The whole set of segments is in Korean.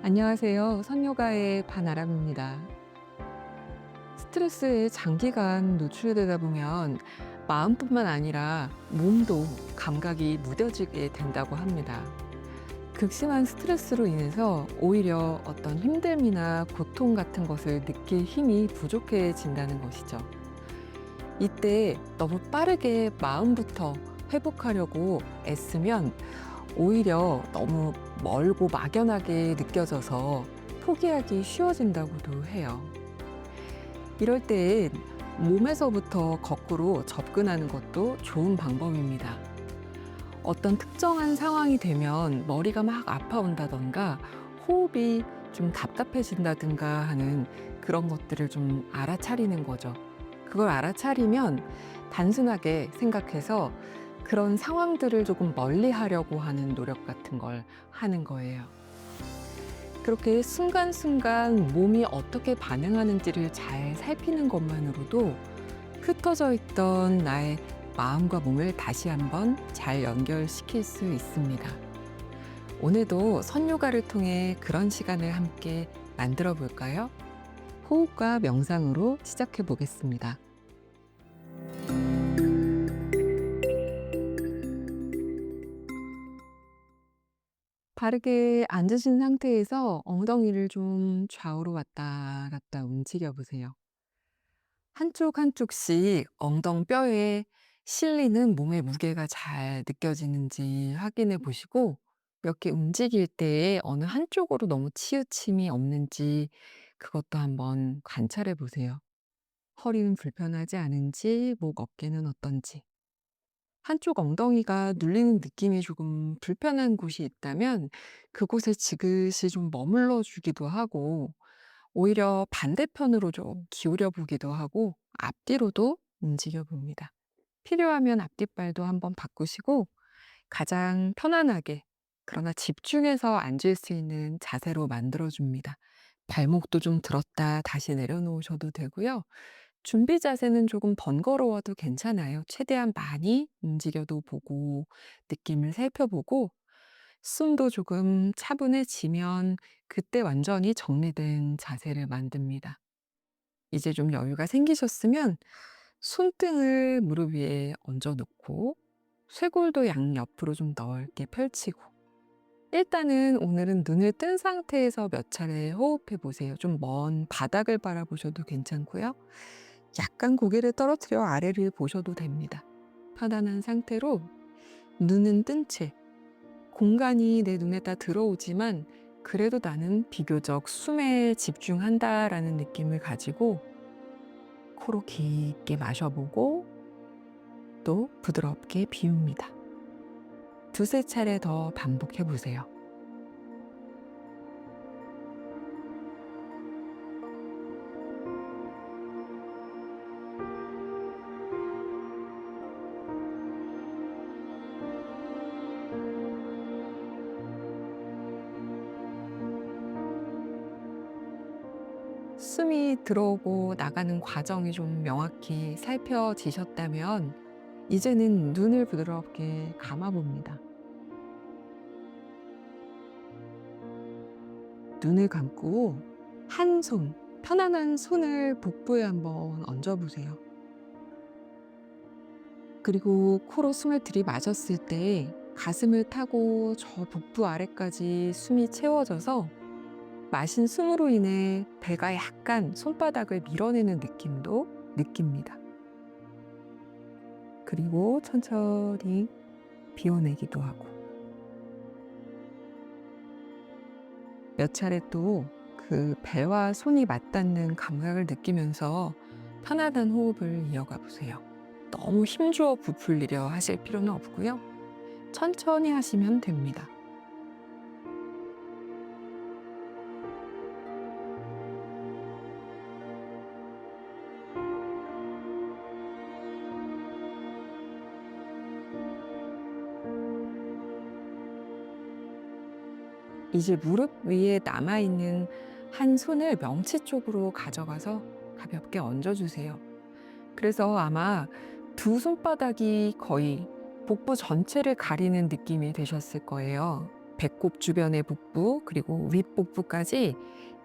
안녕하세요. 선요가의 반아람입니다. 스트레스에 장기간 노출되다 보면 마음뿐만 아니라 몸도 감각이 무뎌지게 된다고 합니다. 극심한 스트레스로 인해서 오히려 어떤 힘듦이나 고통 같은 것을 느낄 힘이 부족해진다는 것이죠. 이때 너무 빠르게 마음부터 회복하려고 애쓰면 오히려 너무 멀고 막연하게 느껴져서 포기하기 쉬워진다고도 해요. 이럴 땐 몸에서부터 거꾸로 접근하는 것도 좋은 방법입니다. 어떤 특정한 상황이 되면 머리가 막 아파온다던가 호흡이 좀 답답해진다든가 하는 그런 것들을 좀 알아차리는 거죠. 그걸 알아차리면 단순하게 생각해서 그런 상황들을 조금 멀리 하려고 하는 노력 같은 걸 하는 거예요. 그렇게 순간순간 몸이 어떻게 반응하는지를 잘 살피는 것만으로도 흩어져 있던 나의 마음과 몸을 다시 한번 잘 연결시킬 수 있습니다. 오늘도 선요가를 통해 그런 시간을 함께 만들어 볼까요? 호흡과 명상으로 시작해 보겠습니다. 바르게 앉으신 상태에서 엉덩이를 좀 좌우로 왔다 갔다 움직여 보세요. 한쪽 한쪽씩 엉덩뼈에 실리는 몸의 무게가 잘 느껴지는지 확인해 보시고 몇 개 움직일 때에 어느 한쪽으로 너무 치우침이 없는지 그것도 한번 관찰해 보세요. 허리는 불편하지 않은지, 목 어깨는 어떤지. 한쪽 엉덩이가 눌리는 느낌이 조금 불편한 곳이 있다면 그곳에 지그시 좀 머물러 주기도 하고 오히려 반대편으로 좀 기울여 보기도 하고 앞뒤로도 움직여 봅니다. 필요하면 앞뒷발도 한번 바꾸시고 가장 편안하게 그러나 집중해서 앉을 수 있는 자세로 만들어 줍니다. 발목도 좀 들었다 다시 내려놓으셔도 되고요. 준비 자세는 조금 번거로워도 괜찮아요. 최대한 많이 움직여도 보고 느낌을 살펴보고 숨도 조금 차분해지면 그때 완전히 정리된 자세를 만듭니다. 이제 좀 여유가 생기셨으면 손등을 무릎 위에 얹어 놓고 쇄골도 양옆으로 좀 넓게 펼치고 일단은 오늘은 눈을 뜬 상태에서 몇 차례 호흡해 보세요. 좀 먼 바닥을 바라보셔도 괜찮고요. 약간 고개를 떨어뜨려 아래를 보셔도 됩니다. 편안한 상태로 눈은 뜬 채 공간이 내 눈에 다 들어오지만 그래도 나는 비교적 숨에 집중한다라는 느낌을 가지고 코로 깊게 마셔보고 또 부드럽게 비웁니다. 두세 차례 더 반복해 보세요. 숨이 들어오고 나가는 과정이 좀 명확히 살펴지셨다면 이제는 눈을 부드럽게 감아봅니다. 눈을 감고 한 손, 편안한 손을 복부에 한번 얹어보세요. 그리고 코로 숨을 들이마셨을 때 가슴을 타고 저 복부 아래까지 숨이 채워져서 마신 숨으로 인해 배가 약간 손바닥을 밀어내는 느낌도 느낍니다. 그리고 천천히 비워내기도 하고 몇 차례 또 그 배와 손이 맞닿는 감각을 느끼면서 편안한 호흡을 이어가 보세요. 너무 힘주어 부풀리려 하실 필요는 없고요. 천천히 하시면 됩니다. 이제 무릎 위에 남아있는 한 손을 명치 쪽으로 가져가서 가볍게 얹어주세요. 그래서 아마 두 손바닥이 거의 복부 전체를 가리는 느낌이 되셨을 거예요. 배꼽 주변의 복부 그리고 윗복부까지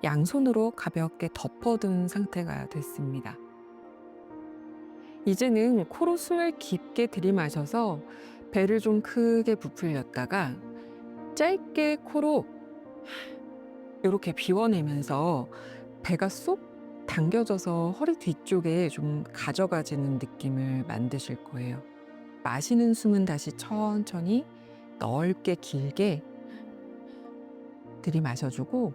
양손으로 가볍게 덮어둔 상태가 됐습니다. 이제는 코로 숨을 깊게 들이마셔서 배를 좀 크게 부풀렸다가 짧게 코로 이렇게 비워내면서 배가 쏙 당겨져서 허리 뒤쪽에 좀 가져가지는 느낌을 만드실 거예요. 마시는 숨은 다시 천천히 넓게 길게 들이마셔주고,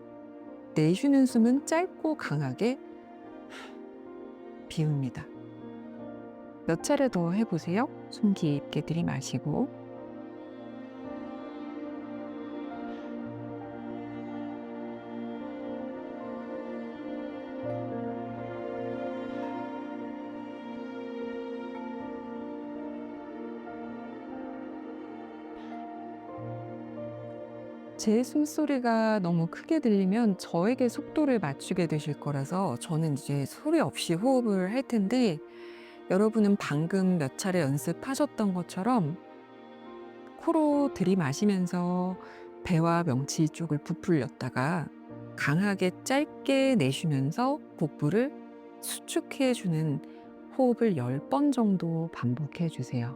내쉬는 숨은 짧고 강하게 비웁니다. 몇 차례 더 해보세요. 숨 깊게 들이마시고, 제 숨소리가 너무 크게 들리면 저에게 속도를 맞추게 되실 거라서 저는 이제 소리 없이 호흡을 할 텐데, 여러분은 방금 몇 차례 연습하셨던 것처럼 코로 들이마시면서 배와 명치 쪽을 부풀렸다가 강하게 짧게 내쉬면서 복부를 수축해주는 호흡을 10번 정도 반복해 주세요.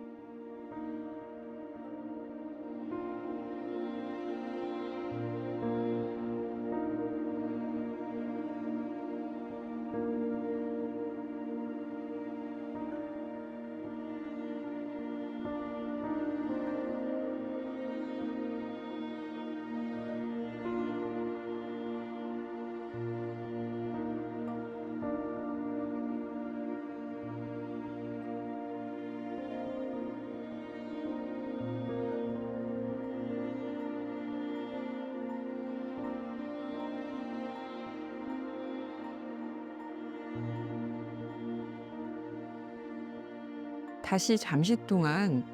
다시 잠시 동안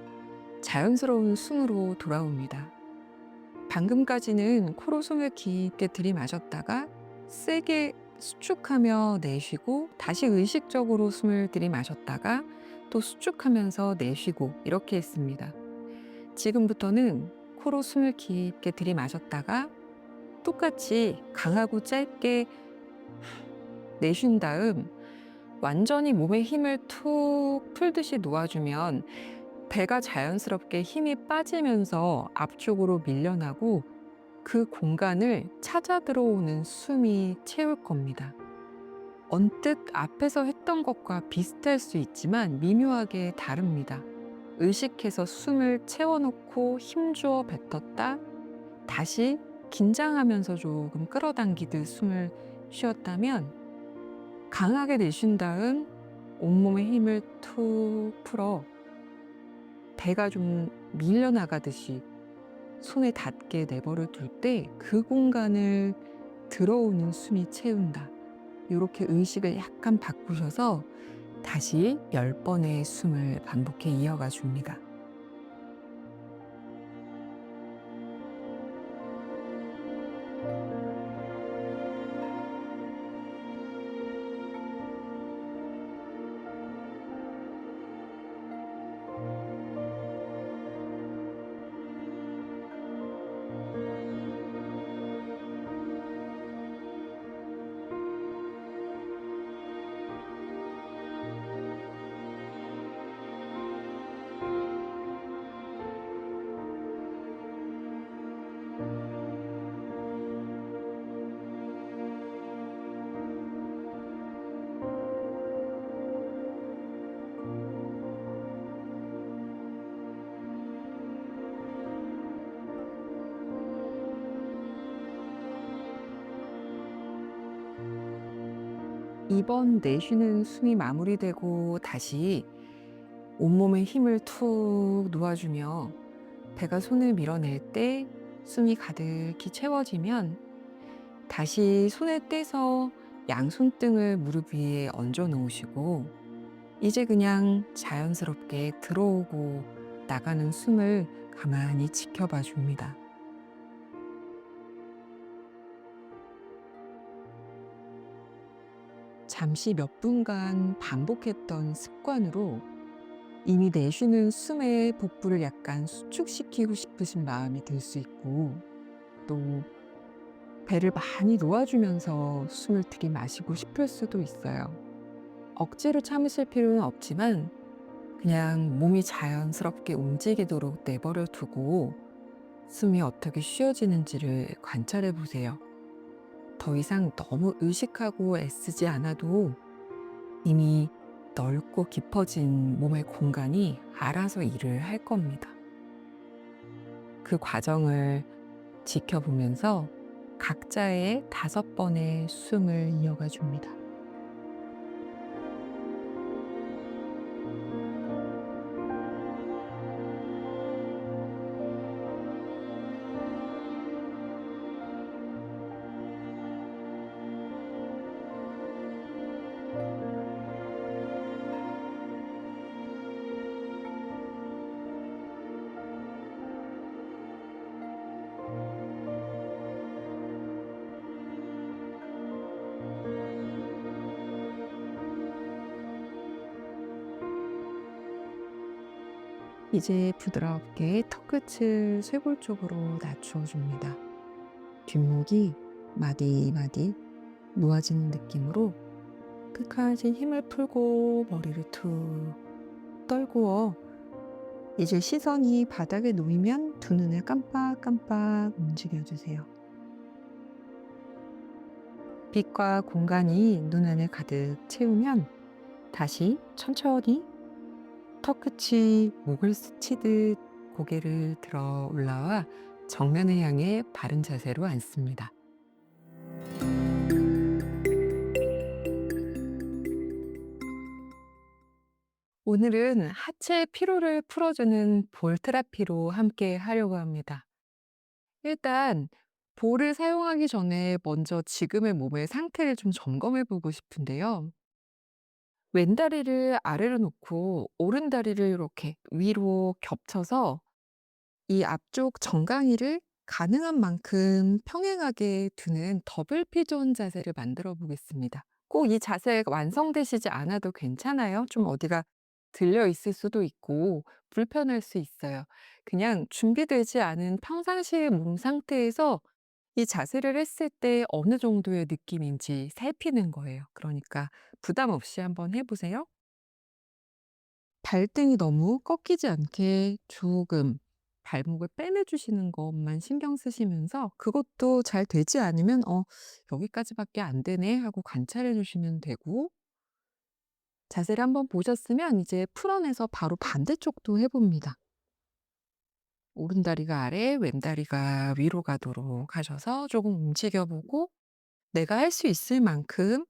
자연스러운 숨으로 돌아옵니다. 방금까지는 코로 숨을 깊게 들이마셨다가 세게 수축하며 내쉬고, 다시 의식적으로 숨을 들이마셨다가 또 수축하면서 내쉬고, 이렇게 했습니다. 지금부터는 코로 숨을 깊게 들이마셨다가 똑같이 강하고 짧게 내쉰 다음 완전히 몸에 힘을 툭 풀듯이 놓아주면 배가 자연스럽게 힘이 빠지면서 앞쪽으로 밀려나고, 그 공간을 찾아 들어오는 숨이 채울 겁니다. 언뜻 앞에서 했던 것과 비슷할 수 있지만 미묘하게 다릅니다. 의식해서 숨을 채워놓고 힘주어 뱉었다, 다시 긴장하면서 조금 끌어당기듯 숨을 쉬었다면, 강하게 내쉰 다음 온몸에 힘을 툭 풀어 배가 좀 밀려나가듯이 손에 닿게 내버려 둘 때 그 공간을 들어오는 숨이 채운다. 이렇게 의식을 약간 바꾸셔서 다시 10번의 숨을 반복해 이어가 줍니다. 이번 내쉬는 숨이 마무리되고 다시 온몸에 힘을 툭 놓아주며 배가 손을 밀어낼 때 숨이 가득히 채워지면, 다시 손을 떼서 양손등을 무릎 위에 얹어 놓으시고, 이제 그냥 자연스럽게 들어오고 나가는 숨을 가만히 지켜봐 줍니다. 잠시 몇 분간 반복했던 습관으로 이미 내쉬는 숨에 복부를 약간 수축시키고 싶으신 마음이 들 수 있고, 또 배를 많이 놓아주면서 숨을 들이마시고 싶을 수도 있어요. 억지로 참으실 필요는 없지만 그냥 몸이 자연스럽게 움직이도록 내버려 두고 숨이 어떻게 쉬어지는지를 관찰해 보세요. 더 이상 너무 의식하고 애쓰지 않아도 이미 넓고 깊어진 몸의 공간이 알아서 일을 할 겁니다. 그 과정을 지켜보면서 각자의 5번의 숨을 이어가 줍니다. 이제 부드럽게 턱끝을 쇄골 쪽으로 낮추어 줍니다. 뒷목이 마디마디 놓아지는 느낌으로 끝까지 힘을 풀고 머리를 툭 떨구어 이제 시선이 바닥에 놓이면 두 눈을 깜빡깜빡 움직여 주세요. 빛과 공간이 눈 안을 가득 채우면 다시 천천히 턱끝이 목을 스치듯 고개를 들어 올라와 정면을 향해 바른 자세로 앉습니다. 오늘은 하체 피로를 풀어주는 볼 테라피로 함께 하려고 합니다. 일단 볼을 사용하기 전에 먼저 지금의 몸의 상태를 좀 점검해 보고 싶은데요. 왼다리를 아래로 놓고 오른다리를 이렇게 위로 겹쳐서 이 앞쪽 정강이를 가능한 만큼 평행하게 두는 더블 피존 자세를 만들어 보겠습니다. 꼭 이 자세가 완성되시지 않아도 괜찮아요. 좀 어디가 들려 있을 수도 있고 불편할 수 있어요. 그냥 준비되지 않은 평상시의 몸 상태에서 이 자세를 했을 때 어느 정도의 느낌인지 살피는 거예요. 그러니까 부담 없이 한번 해 보세요. 발등이 너무 꺾이지 않게 조금 발목을 빼내 주시는 것만 신경 쓰시면서 그것도 잘 되지 않으면 '여기까지밖에 안 되네.' 하고 관찰해 주시면 되고 자세를 한번 보셨으면 이제 풀어내서 바로 반대쪽도 해 봅니다. 오른다리가 아래 왼다리가 위로 가도록 하셔서 조금 움직여 보고 내가 할 수 있을 만큼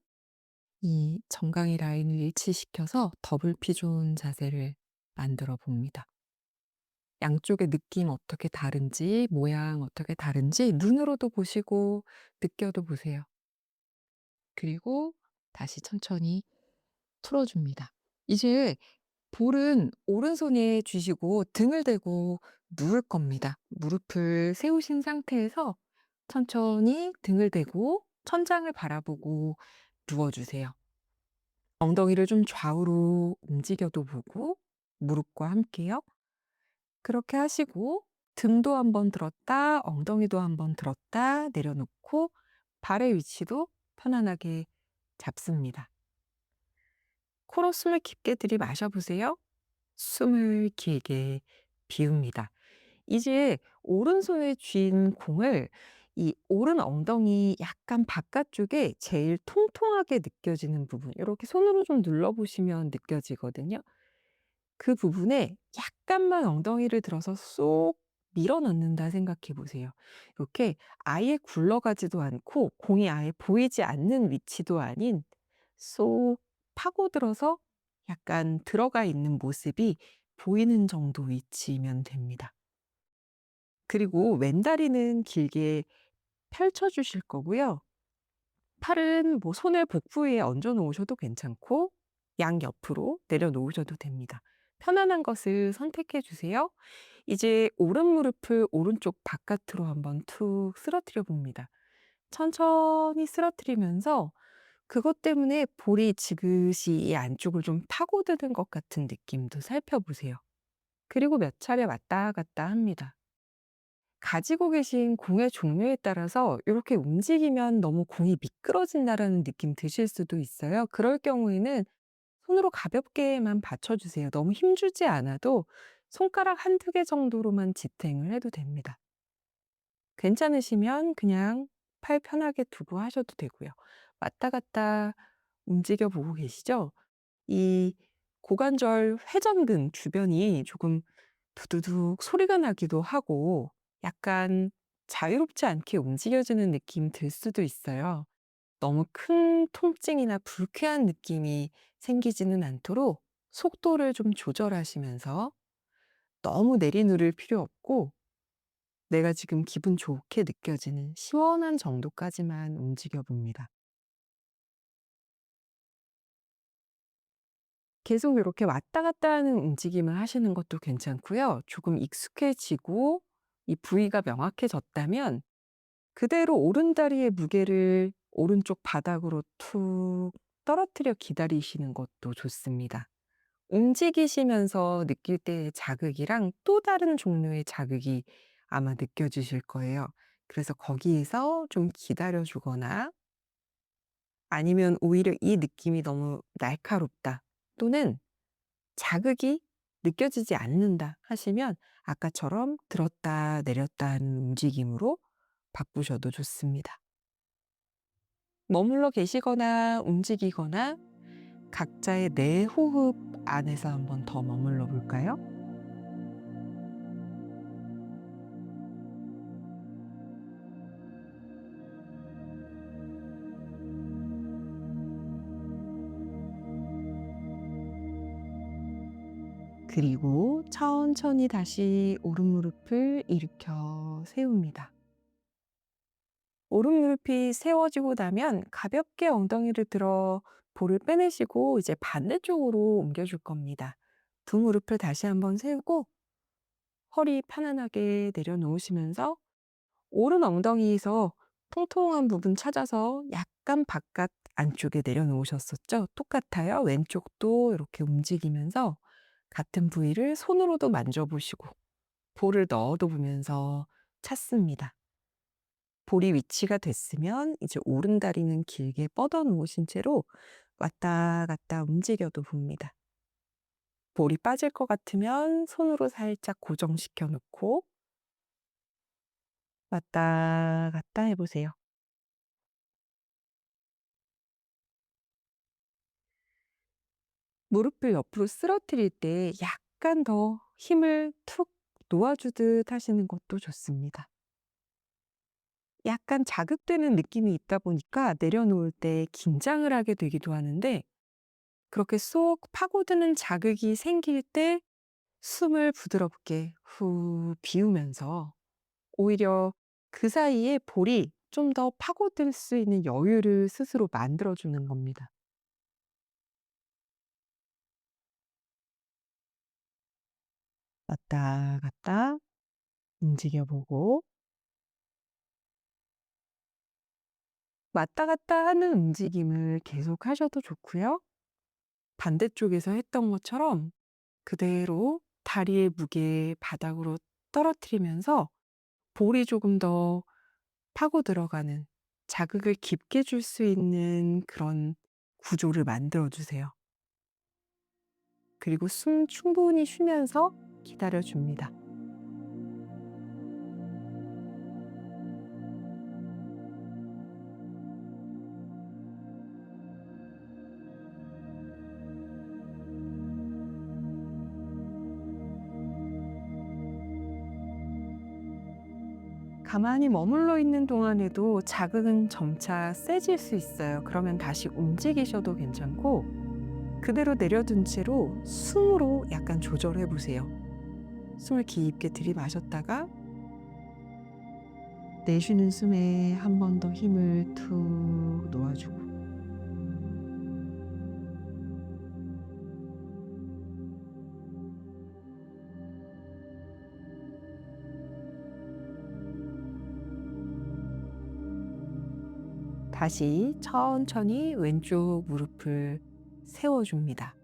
이 정강이 라인을 일치시켜서 더블 피존 자세를 만들어 봅니다. 양쪽의 느낌 어떻게 다른지, 모양 어떻게 다른지 눈으로도 보시고 느껴도 보세요. 그리고 다시 천천히 풀어줍니다. 이제 볼은 오른손에 쥐시고 등을 대고 누울 겁니다. 무릎을 세우신 상태에서 천천히 등을 대고 천장을 바라보고 누워주세요. 엉덩이를 좀 좌우로 움직여도 보고 무릎과 함께요. 그렇게 하시고 등도 한번 들었다, 엉덩이도 한번 들었다 내려놓고 발의 위치도 편안하게 잡습니다. 코로 숨을 깊게 들이마셔 보세요. 숨을 길게 비웁니다. 이제 오른손에 쥔 공을 이 오른 엉덩이 약간 바깥쪽에 제일 통통하게 느껴지는 부분, 이렇게 손으로 좀 눌러보시면 느껴지거든요. 그 부분에 약간만 엉덩이를 들어서 쏙 밀어 넣는다 생각해 보세요. 이렇게 아예 굴러가지도 않고 공이 아예 보이지 않는 위치도 아닌 쏙 파고들어서 약간 들어가 있는 모습이 보이는 정도 위치면 됩니다. 그리고 왼다리는 길게 펼쳐 주실 거고요. 팔은 뭐 손을 복부 위에 얹어 놓으셔도 괜찮고 양옆으로 내려놓으셔도 됩니다. 편안한 것을 선택해 주세요. 이제 오른 무릎을 오른쪽 바깥으로 한번 툭 쓰러뜨려 봅니다. 천천히 쓰러뜨리면서 그것 때문에 볼이 지그시 이 안쪽을 좀 파고드는 것 같은 느낌도 살펴보세요. 그리고 몇 차례 왔다 갔다 합니다. 가지고 계신 공의 종류에 따라서 이렇게 움직이면 너무 공이 미끄러진다라는 느낌 드실 수도 있어요. 그럴 경우에는 손으로 가볍게만 받쳐 주세요. 너무 힘주지 않아도 손가락 한두 개 정도로만 지탱을 해도 됩니다. 괜찮으시면 그냥 팔 편하게 두고 하셔도 되고요. 왔다 갔다 움직여 보고 계시죠? 이 고관절 회전근 주변이 조금 두두둑 소리가 나기도 하고 약간 자유롭지 않게 움직여지는 느낌 들 수도 있어요. 너무 큰 통증이나 불쾌한 느낌이 생기지는 않도록 속도를 좀 조절하시면서 너무 내리누를 필요 없고 내가 지금 기분 좋게 느껴지는 시원한 정도까지만 움직여 봅니다. 계속 이렇게 왔다 갔다 하는 움직임을 하시는 것도 괜찮고요. 조금 익숙해지고 이 부위가 명확해졌다면 그대로 오른다리의 무게를 오른쪽 바닥으로 툭 떨어뜨려 기다리시는 것도 좋습니다. 움직이시면서 느낄 때의 자극이랑 또 다른 종류의 자극이 아마 느껴지실 거예요. 그래서 거기에서 좀 기다려 주거나 아니면 오히려 이 느낌이 너무 날카롭다 또는 자극이 느껴지지 않는다 하시면 아까처럼 들었다 내렸다 하는 움직임으로 바꾸셔도 좋습니다. 머물러 계시거나 움직이거나 각자의 내호흡 안에서 한번 더 머물러 볼까요? 그리고 천천히 다시 오른 무릎을 일으켜 세웁니다. 오른 무릎이 세워지고 나면 가볍게 엉덩이를 들어 볼을 빼내시고 이제 반대쪽으로 옮겨줄 겁니다. 두 무릎을 다시 한번 세우고 허리 편안하게 내려놓으시면서 오른 엉덩이에서 통통한 부분 찾아서 약간 바깥 안쪽에 내려놓으셨었죠? 똑같아요. 왼쪽도 이렇게 움직이면서 같은 부위를 손으로도 만져보시고 볼을 넣어도 보면서 찾습니다. 볼이 위치가 됐으면 이제 오른다리는 길게 뻗어 놓으신 채로 왔다 갔다 움직여도 봅니다. 볼이 빠질 것 같으면 손으로 살짝 고정시켜 놓고 왔다 갔다 해보세요. 무릎을 옆으로 쓰러뜨릴 때 약간 더 힘을 툭 놓아주듯 하시는 것도 좋습니다. 약간 자극되는 느낌이 있다 보니까 내려놓을 때 긴장을 하게 되기도 하는데 그렇게 쏙 파고드는 자극이 생길 때 숨을 부드럽게 후 비우면서 오히려 그 사이에 볼이 좀 더 파고들 수 있는 여유를 스스로 만들어주는 겁니다. 왔다 갔다 움직여 보고 왔다 갔다 하는 움직임을 계속 하셔도 좋고요. 반대쪽에서 했던 것처럼 그대로 다리의 무게 바닥으로 떨어뜨리면서 볼이 조금 더 파고 들어가는 자극을 깊게 줄 수 있는 그런 구조를 만들어 주세요. 그리고 숨 충분히 쉬면서 기다려 줍니다. 가만히 머물러 있는 동안에도 자극은 점차 세질 수 있어요. 그러면 다시 움직이셔도 괜찮고 그대로 내려둔 채로 숨으로 약간 조절해 보세요. 숨을 깊게 들이마셨다가 내쉬는 숨에 한 번 더 힘을 툭 놓아주고 다시 천천히 왼쪽 무릎을 세워줍니다.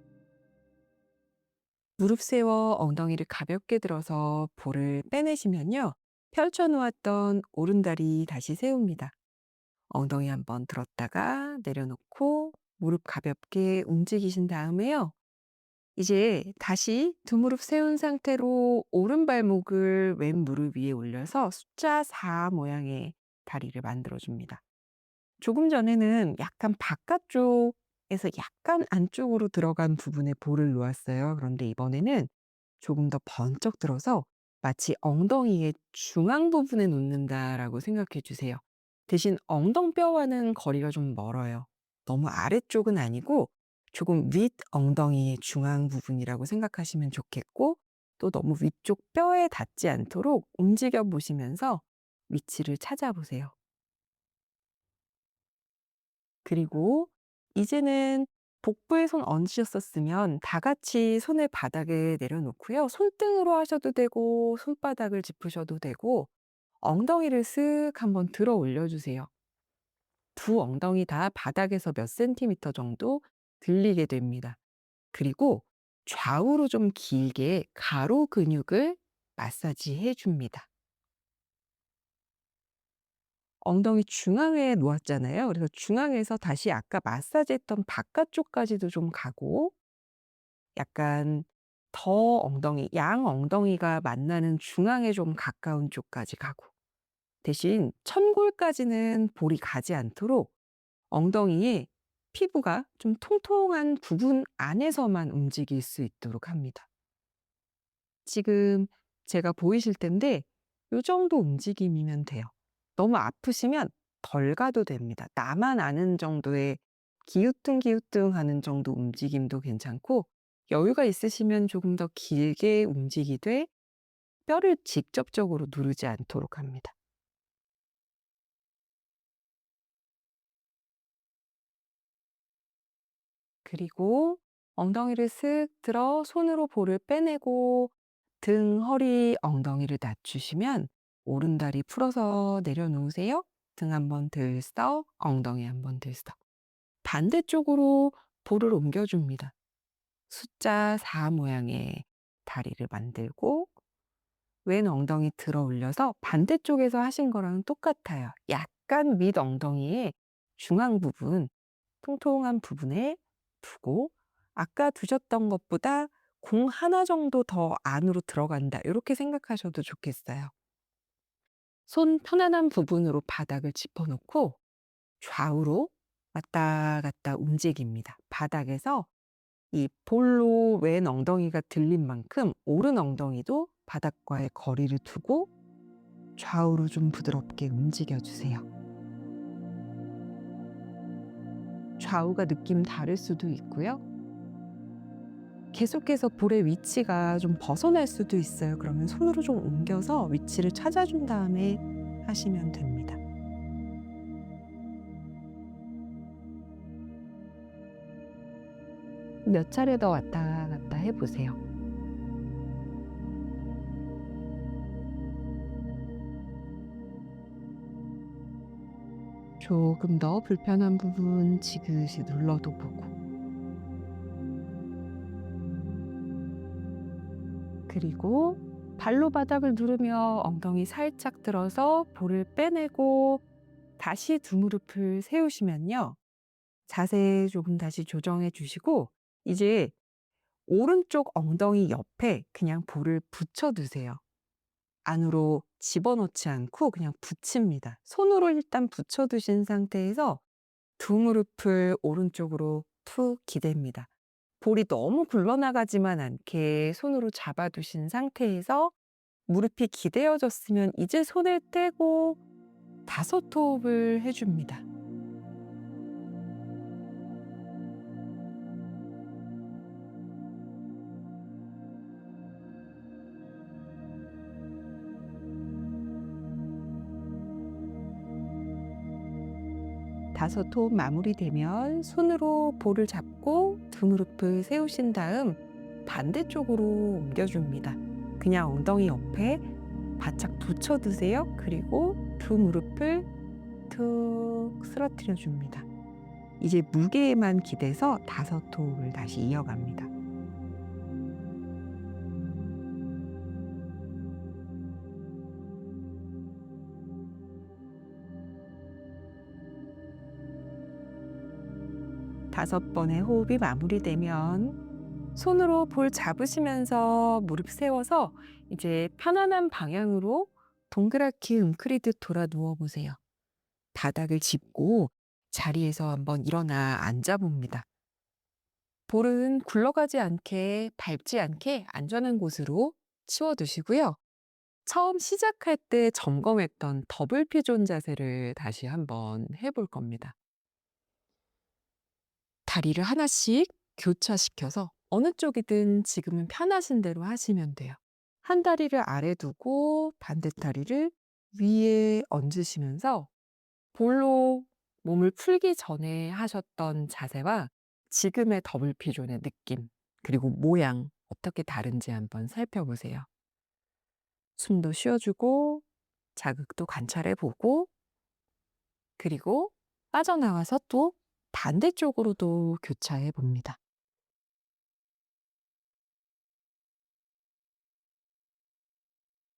무릎 세워 엉덩이를 가볍게 들어서 볼을 빼내시면요. 펼쳐 놓았던 오른다리 다시 세웁니다. 엉덩이 한번 들었다가 내려놓고 무릎 가볍게 움직이신 다음에요. 이제 다시 두 무릎 세운 상태로 오른 발목을 왼 무릎 위에 올려서 숫자 4 모양의 다리를 만들어 줍니다. 조금 전에는 약간 바깥쪽에서 약간 안쪽으로 들어간 부분에 볼을 놓았어요. 그런데 이번에는 조금 더 번쩍 들어서 마치 엉덩이의 중앙 부분에 놓는다라고 생각해 주세요. 대신 엉덩뼈와는 거리가 좀 멀어요. 너무 아래쪽은 아니고 조금 윗 엉덩이의 중앙 부분이라고 생각하시면 좋겠고, 또 너무 위쪽 뼈에 닿지 않도록 움직여 보시면서 위치를 찾아보세요. 그리고 이제는 복부에 손 얹으셨었으면 다 같이 손을 바닥에 내려놓고요. 손등으로 하셔도 되고 손바닥을 짚으셔도 되고 엉덩이를 쓱 한번 들어 올려 주세요. 두 엉덩이 다 바닥에서 몇 센티미터 정도 들리게 됩니다. 그리고 좌우로 좀 길게 가로 근육을 마사지해 줍니다. 엉덩이 중앙에 놓았잖아요. 그래서 중앙에서 다시 아까 마사지했던 바깥쪽까지도 좀 가고, 약간 더 엉덩이, 양 엉덩이가 만나는 중앙에 좀 가까운 쪽까지 가고, 대신 천골까지는 볼이 가지 않도록 엉덩이에 피부가 좀 통통한 부분 안에서만 움직일 수 있도록 합니다. 지금 제가 보이실 텐데 요 정도 움직임이면 돼요. 너무 아프시면 덜 가도 됩니다. 나만 아는 정도의 기우뚱기우뚱하는 정도 움직임도 괜찮고, 여유가 있으시면 조금 더 길게 움직이되 뼈를 직접적으로 누르지 않도록 합니다. 그리고 엉덩이를 쓱 들어 손으로 볼을 빼내고 등, 허리, 엉덩이를 낮추시면 오른다리 풀어서 내려놓으세요. 등 한번 들썩, 엉덩이 한번 들썩. 반대쪽으로 볼을 옮겨줍니다. 숫자 4 모양의 다리를 만들고 왼 엉덩이 들어 올려서 반대쪽에서 하신 거랑 똑같아요. 약간 밑 엉덩이의 중앙 부분, 통통한 부분에 두고 아까 두셨던 것보다 공 하나 정도 더 안으로 들어간다, 이렇게 생각하셔도 좋겠어요. 손 편안한 부분으로 바닥을 짚어 놓고 좌우로 왔다 갔다 움직입니다. 바닥에서 이 볼로 왼 엉덩이가 들린 만큼 오른 엉덩이도 바닥과의 거리를 두고 좌우로 좀 부드럽게 움직여 주세요. 좌우가 느낌 다를 수도 있고요. 계속해서 볼의 위치가 좀 벗어날 수도 있어요. 그러면 손으로 좀 옮겨서 위치를 찾아준 다음에 하시면 됩니다. 몇 차례 더 왔다 갔다 해 보세요. 조금 더 불편한 부분 지그시 눌러도 보고, 그리고 발로 바닥을 누르며 엉덩이 살짝 들어서 볼을 빼내고 다시 두 무릎을 세우시면요. 자세 조금 다시 조정해 주시고 이제 오른쪽 엉덩이 옆에 그냥 볼을 붙여 두세요. 안으로 집어넣지 않고 그냥 붙입니다. 손으로 일단 붙여 두신 상태에서 두 무릎을 오른쪽으로 푹 기댑니다. 볼이 너무 굴러나가지만 않게 손으로 잡아 두신 상태에서 무릎이 기대어졌으면 이제 손을 떼고 5 호흡을 해 줍니다. 5 호흡 마무리되면 손으로 볼을 잡고 두 무릎을 세우신 다음 반대쪽으로 옮겨줍니다. 그냥 엉덩이 옆에 바짝 붙여 두세요. 그리고 두 무릎을 툭 쓰러뜨려 줍니다. 이제 무게에만 기대서 5 호흡을 다시 이어갑니다. 5번의 호흡이 마무리되면 손으로 볼 잡으시면서 무릎 세워서 이제 편안한 방향으로 동그랗게 웅크리듯 돌아 누워 보세요. 바닥을 짚고 자리에서 한번 일어나 앉아 봅니다. 볼은 굴러가지 않게 밟지 않게 안전한 곳으로 치워 두시고요. 처음 시작할 때 점검했던 더블 피존 자세를 다시 한번 해볼 겁니다. 다리를 하나씩 교차시켜서 어느 쪽이든 지금은 편하신 대로 하시면 돼요. 한 다리를 아래 두고 반대 다리를 위에 얹으시면서 볼로 몸을 풀기 전에 하셨던 자세와 지금의 더블 피존의 느낌, 그리고 모양 어떻게 다른지 한번 살펴보세요. 숨도 쉬어주고 자극도 관찰해 보고 그리고 빠져나와서 또 반대쪽으로도 교차해 봅니다.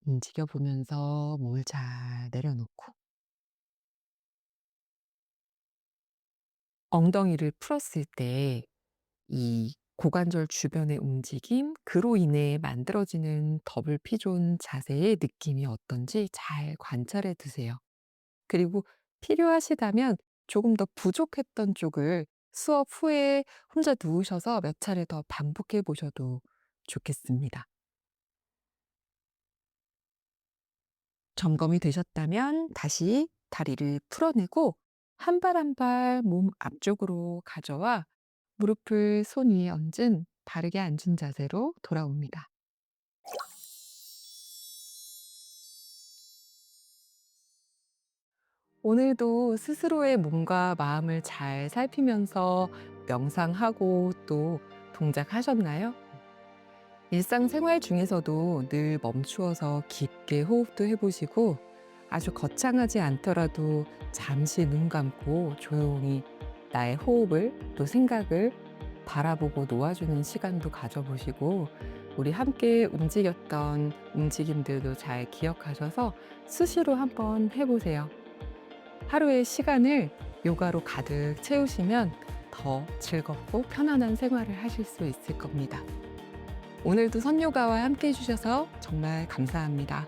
움직여 보면서 몸을 잘 내려놓고 엉덩이를 풀었을 때 이 고관절 주변의 움직임, 그로 인해 만들어지는 더블 피존 자세의 느낌이 어떤지 잘 관찰해 두세요. 그리고 필요하시다면 조금 더 부족했던 쪽을 수업 후에 혼자 누우셔서 몇 차례 더 반복해 보셔도 좋겠습니다. 점검이 되셨다면 다시 다리를 풀어내고 한 발 한 발 몸 앞쪽으로 가져와 무릎을 손 위에 얹은 바르게 앉은 자세로 돌아옵니다. 오늘도 스스로의 몸과 마음을 잘 살피면서 명상하고 또 동작하셨나요? 일상생활 중에서도 늘 멈추어서 깊게 호흡도 해보시고 아주 거창하지 않더라도 잠시 눈 감고 조용히 나의 호흡을 또 생각을 바라보고 놓아주는 시간도 가져보시고 우리 함께 움직였던 움직임들도 잘 기억하셔서 수시로 한번 해보세요. 하루의 시간을 요가로 가득 채우시면 더 즐겁고 편안한 생활을 하실 수 있을 겁니다. 오늘도 선요가와 함께 해주셔서 정말 감사합니다.